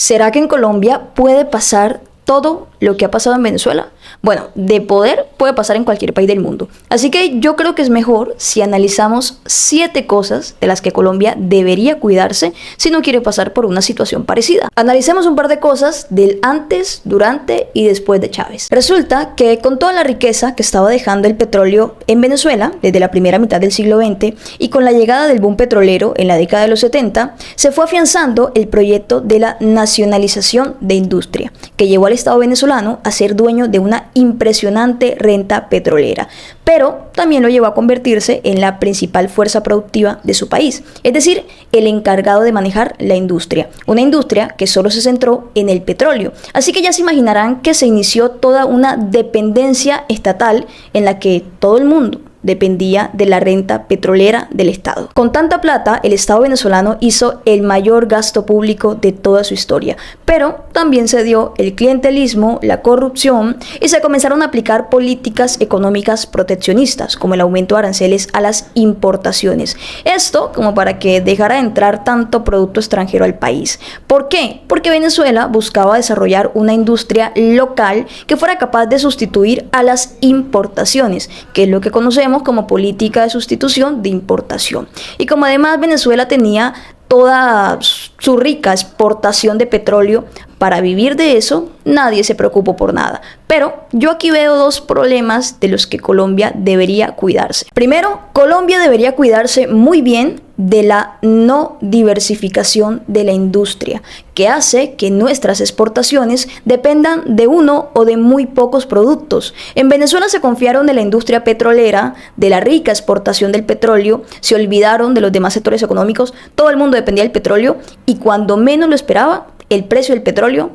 ¿Será que en Colombia puede pasar todo lo que ha pasado en Venezuela? Bueno, de poder puede pasar en cualquier país del mundo. Así que yo creo que es mejor si analizamos 7 cosas de las que Colombia debería cuidarse si no quiere pasar por una situación parecida. Analicemos un par de cosas del antes, durante y después de Chávez. Resulta que con toda la riqueza que estaba dejando el petróleo en Venezuela desde la primera mitad del siglo XX y con la llegada del boom petrolero en la década de los 70, se fue afianzando el proyecto de la nacionalización de industria, que llevó al Estado venezolano a ser dueño de una impresionante renta petrolera, pero también lo llevó a convertirse en la principal fuerza productiva de su país, es decir, el encargado de manejar la industria, una industria que solo se centró en el petróleo. Así que ya se imaginarán que se inició toda una dependencia estatal en la que todo el mundo dependía de la renta petrolera del Estado. Con tanta plata, el Estado venezolano hizo el mayor gasto público de toda su historia, pero también se dio el clientelismo, la corrupción y se comenzaron a aplicar políticas económicas proteccionistas, como el aumento de aranceles a las importaciones. Esto como para que dejara de entrar tanto producto extranjero al país. ¿Por qué? Porque Venezuela buscaba desarrollar una industria local que fuera capaz de sustituir a las importaciones, que es lo que conocemos como política de sustitución de importación. Y como además Venezuela tenía toda su rica exportación de petróleo, para vivir de eso, nadie se preocupó por nada. Pero yo aquí veo 2 problemas de los que Colombia debería cuidarse. Primero, Colombia debería cuidarse muy bien de la no diversificación de la industria, que hace que nuestras exportaciones dependan de uno o de muy pocos productos. En Venezuela se confiaron de la industria petrolera, de la rica exportación del petróleo, se olvidaron de los demás sectores económicos, todo el mundo dependía del petróleo y cuando menos lo esperaba, el precio del petróleo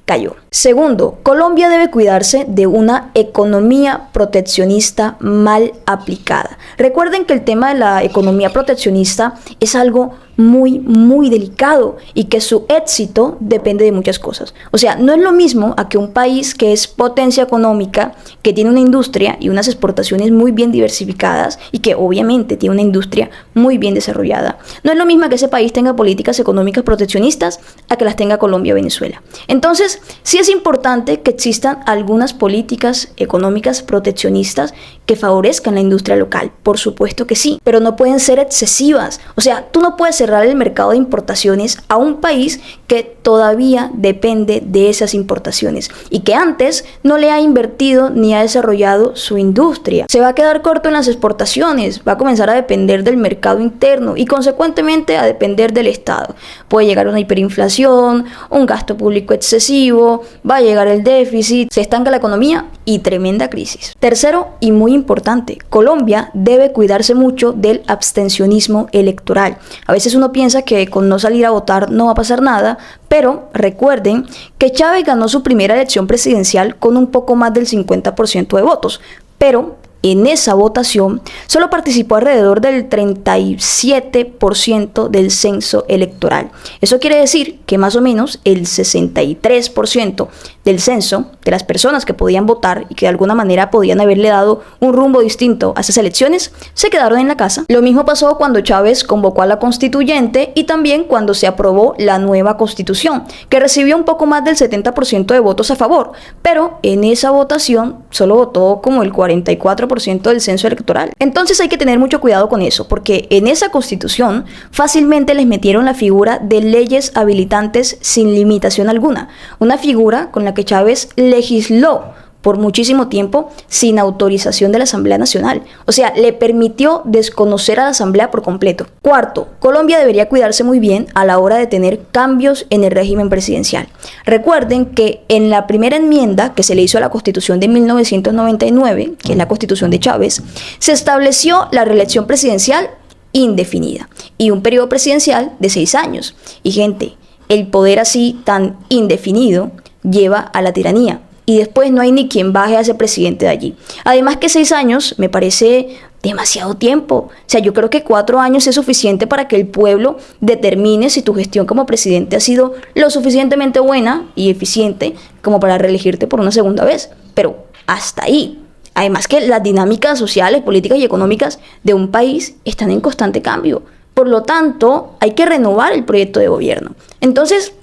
cayó. Segundo, Colombia debe cuidarse de una economía proteccionista mal aplicada. Recuerden que el tema de la economía proteccionista es algo muy delicado y que su éxito depende de muchas cosas. O sea, no es lo mismo a que un país que es potencia económica, que tiene una industria y unas exportaciones muy bien diversificadas y que obviamente tiene una industria muy bien desarrollada. No es lo mismo que ese país tenga políticas económicas proteccionistas a que las tenga Colombia o Venezuela. Entonces, sí es importante que existan algunas políticas económicas proteccionistas que favorezcan la industria local, por supuesto que sí, pero no pueden ser excesivas. O sea, tú no puedes cerrar el mercado de importaciones a un país que todavía depende de esas importaciones y que antes no le ha invertido ni ha desarrollado su industria. Se va a quedar corto en las exportaciones, va a comenzar a depender del mercado interno y consecuentemente a depender del Estado. Puede llegar una hiperinflación, un gasto público excesivo, va a llegar el déficit, se estanca la economía y tremenda crisis. Tercero y muy importante, Colombia debe cuidarse mucho del abstencionismo electoral. A veces uno piensa que con no salir a votar no va a pasar nada, pero recuerden que Chávez ganó su primera elección presidencial con un poco más del 50% de votos, pero en esa votación solo participó alrededor del 37% del censo electoral. Eso quiere decir que más o menos el 63% del censo de las personas que podían votar y que de alguna manera podían haberle dado un rumbo distinto a esas elecciones, se quedaron en la casa. Lo mismo pasó cuando Chávez convocó a la constituyente y también cuando se aprobó la nueva constitución, que recibió un poco más del 70% de votos a favor, pero en esa votación solo votó como el 44% del censo electoral. Entonces hay que tener mucho cuidado con eso, porque en esa constitución fácilmente les metieron la figura de leyes habilitantes sin limitación alguna, una figura con la que Chávez legisló por muchísimo tiempo sin autorización de la Asamblea Nacional. O sea, le permitió desconocer a la Asamblea por completo. Cuarto, Colombia debería cuidarse muy bien a la hora de tener cambios en el régimen presidencial. Recuerden que en la primera enmienda que se le hizo a la Constitución de 1999, que es la Constitución de Chávez, se estableció la reelección presidencial indefinida y un periodo presidencial de 6 años. Y gente, el poder así tan indefinido lleva a la tiranía. Y después no hay ni quien baje a ese presidente de allí. Además que 6 años me parece demasiado tiempo. O sea, yo creo que 4 años es suficiente para que el pueblo determine si tu gestión como presidente ha sido lo suficientemente buena y eficiente como para reelegirte por una segunda vez. Pero hasta ahí. Además que las dinámicas sociales, políticas y económicas de un país están en constante cambio. Por lo tanto, hay que renovar el proyecto de gobierno. Entonces,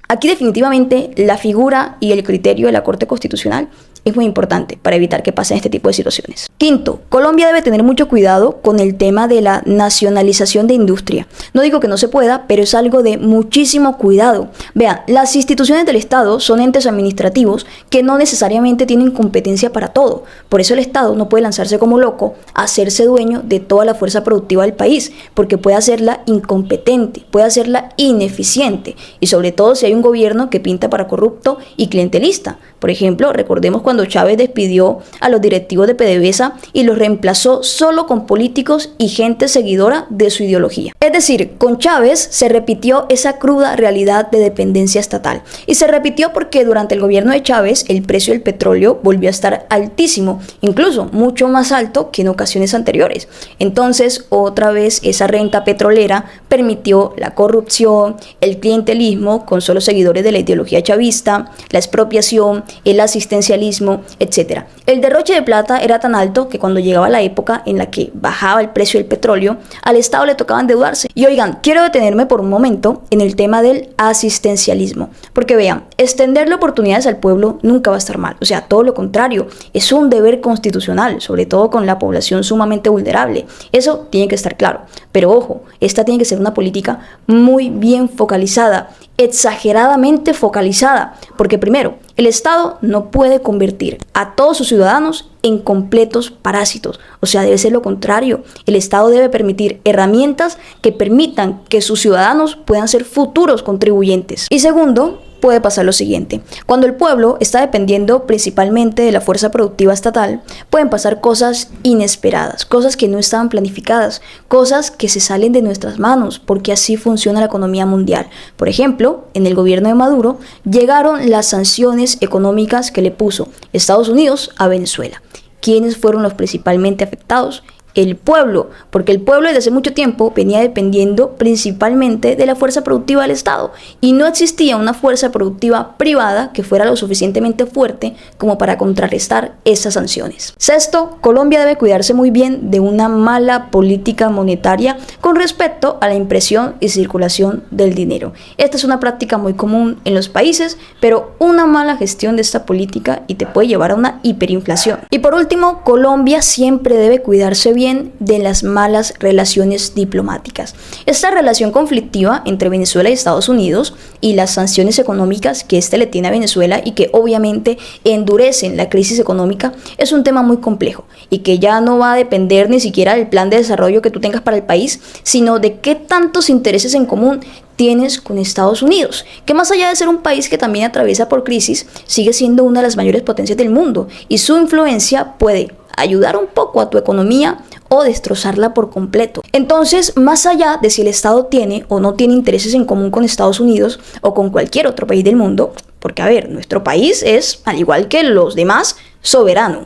Aquí definitivamente la figura y el criterio de la Corte Constitucional es muy importante para evitar que pasen este tipo de situaciones. Quinto, Colombia debe tener mucho cuidado con el tema de la nacionalización de industria. No digo que no se pueda, pero es algo de muchísimo cuidado. Vean, las instituciones del Estado son entes administrativos que no necesariamente tienen competencia para todo. Por eso el Estado no puede lanzarse como loco a hacerse dueño de toda la fuerza productiva del país, porque puede hacerla incompetente, puede hacerla ineficiente, y sobre todo si hay un gobierno que pinta para corrupto y clientelista. Por ejemplo, recordemos cuando Chávez despidió a los directivos de PDVSA y los reemplazó solo con políticos y gente seguidora de su ideología. Es decir, con Chávez se repitió esa cruda realidad de dependencia estatal. Y se repitió porque durante el gobierno de Chávez el precio del petróleo volvió a estar altísimo, incluso mucho más alto que en ocasiones anteriores. Entonces, otra vez esa renta petrolera permitió la corrupción, el clientelismo con solo seguidores de la ideología chavista, la expropiación, el asistencialismo, etc. El derroche de plata era tan alto que cuando llegaba la época en la que bajaba el precio del petróleo, al Estado le tocaba endeudarse. Y oigan, quiero detenerme por un momento en el tema del asistencialismo, porque vean, extenderle oportunidades al pueblo nunca va a estar mal, o sea, todo lo contrario, es un deber constitucional, sobre todo con la población sumamente vulnerable. Eso tiene que estar claro, pero ojo, esta tiene que ser una política muy bien focalizada, exageradamente focalizada, porque primero, el Estado no puede convertir a todos sus ciudadanos en completos parásitos, o sea, debe ser lo contrario. El Estado debe permitir herramientas que permitan que sus ciudadanos puedan ser futuros contribuyentes. Y segundo, puede pasar lo siguiente: cuando el pueblo está dependiendo principalmente de la fuerza productiva estatal, pueden pasar cosas inesperadas, cosas que no estaban planificadas, cosas que se salen de nuestras manos, porque así funciona la economía mundial. Por ejemplo, en el gobierno de Maduro llegaron las sanciones económicas que le puso Estados Unidos a Venezuela. ¿Quiénes fueron los principalmente afectados? El pueblo, porque el pueblo desde hace mucho tiempo venía dependiendo principalmente de la fuerza productiva del Estado y no existía una fuerza productiva privada que fuera lo suficientemente fuerte como para contrarrestar esas sanciones. Sexto, Colombia debe cuidarse muy bien de una mala política monetaria con respecto a la impresión y circulación del dinero. Esta es una práctica muy común en los países, pero una mala gestión de esta política y te puede llevar a una hiperinflación. Y por último, Colombia siempre debe cuidarse bien de las malas relaciones diplomáticas. Esta relación conflictiva entre Venezuela y Estados Unidos y las sanciones económicas que este le tiene a Venezuela y que obviamente endurecen la crisis económica es un tema muy complejo y que ya no va a depender ni siquiera del plan de desarrollo que tú tengas para el país, sino de qué tantos intereses en común tienes con Estados Unidos, que más allá de ser un país que también atraviesa por crisis, sigue siendo una de las mayores potencias del mundo y su influencia puede ayudar un poco a tu economía o destrozarla por completo. Entonces, más allá de si el Estado tiene o no tiene intereses en común con Estados Unidos o con cualquier otro país del mundo, porque a ver, nuestro país es, al igual que los demás, soberano.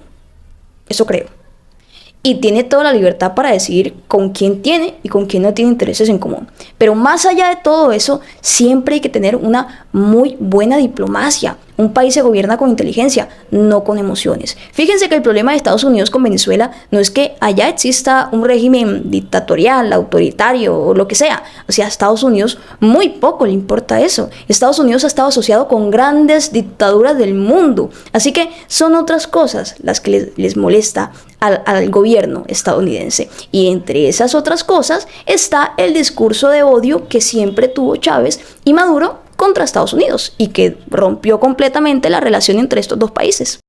Eso creo. Y tiene toda la libertad para decidir con quién tiene y con quién no tiene intereses en común. Pero más allá de todo eso, siempre hay que tener una muy buena diplomacia. Un país se gobierna con inteligencia, no con emociones. Fíjense que el problema de Estados Unidos con Venezuela no es que allá exista un régimen dictatorial, autoritario o lo que sea. O sea, a Estados Unidos muy poco le importa eso. Estados Unidos ha estado asociado con grandes dictaduras del mundo. Así que son otras cosas las que les molesta al gobierno estadounidense. Y entre esas otras cosas está el discurso de odio que siempre tuvo Chávez y Maduro contra Estados Unidos y que rompió completamente la relación entre estos dos países.